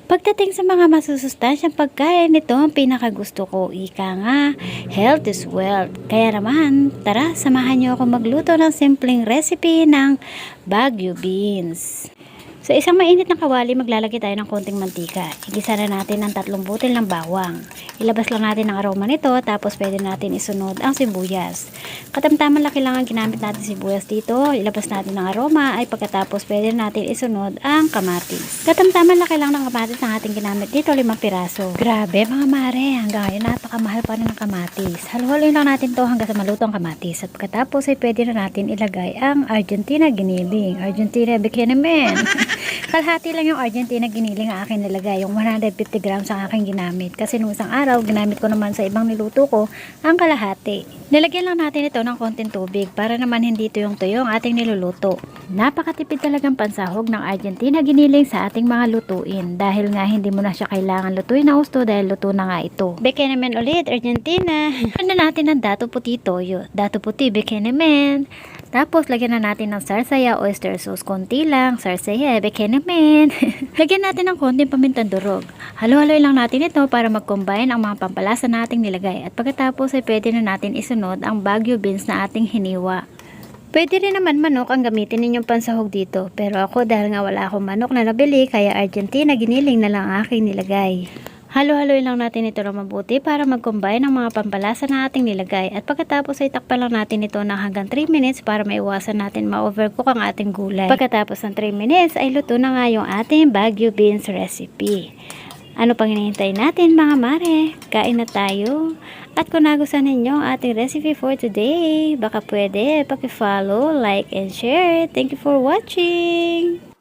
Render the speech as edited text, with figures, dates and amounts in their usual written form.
Pagdating sa mga masusustansyang pagkain, ito ang pinakagusto ko. Ika nga, health is wealth. Kaya naman, tara, samahan niyo ako magluto ng simpleng recipe ng Baguio beans. Sa isang mainit na kawali, maglalagay tayo ng konting mantika. Igisa na natin ng 3 butil ng bawang. Ilabas lang natin ang aroma nito, tapos pwede natin isunod ang sibuyas. Katamtaman laki lang ang ginamit natin sibuyas dito. Ilabas natin ang aroma, ay pagkatapos pwede natin isunod ang kamatis. Katamtaman laki lang ng kamatis ang ating ginamit dito, 5 piraso. Grabe mga mare, hanggang ngayon napakamahal pa rin ng kamatis. Halo-haloin lang natin to hanggang sa maluto ang kamatis. At pagkatapos ay pwede na natin ilagay ang Argentina giniling. Argentina bikini man. Kalahati lang yung Argentina giniling ang akin nilagay. Yung 150 grams ang aking ginamit. Kasi nung isang araw, ginamit ko naman sa ibang niluto ko ang kalahati. Nilagyan lang natin ito ng konting tubig para naman hindi tuyong-tuyo ang ating niluluto. Napakatipid talagang pansahog ng Argentina giniling sa ating mga lutuin. Dahil nga hindi mo na siya kailangan lutuin na gusto dahil luto na nga ito. Bikini man ulit, Argentina. Ano natin ng dato puti toyo. Dato puti, bikini man. Tapos, lagyan na natin ng sarsaya, oyster sauce, konti lang, sarsaya, bikini man. Lagyan natin ng konting pamintang durog. Halo-haloy lang natin ito para mag-combine ang mga pampalasa nating nilagay. At pagkatapos ay pwede na natin isunod ang Baguio beans na ating hiniwa. Pwede rin naman manok ang gamitin ninyong pansahog dito. Pero ako dahil nga wala akong manok na nabili, kaya Argentina giniling na lang aking nilagay. Halo-haloy lang natin ito na mabuti para mag-combine ang mga pampalasa na ating nilagay. At pagkatapos ay takpan lang natin ito ng hanggang 3 minutes para maiwasan natin ma-overcook ang ating gulay. Pagkatapos ng 3 minutes ay luto na nga yung ating Baguio beans recipe. Ano pang hinihintay natin mga mare? Kain na tayo. At kung nagustuhan ninyo ang ating recipe for today, baka pwede paki-follow, like, and share. Thank you for watching!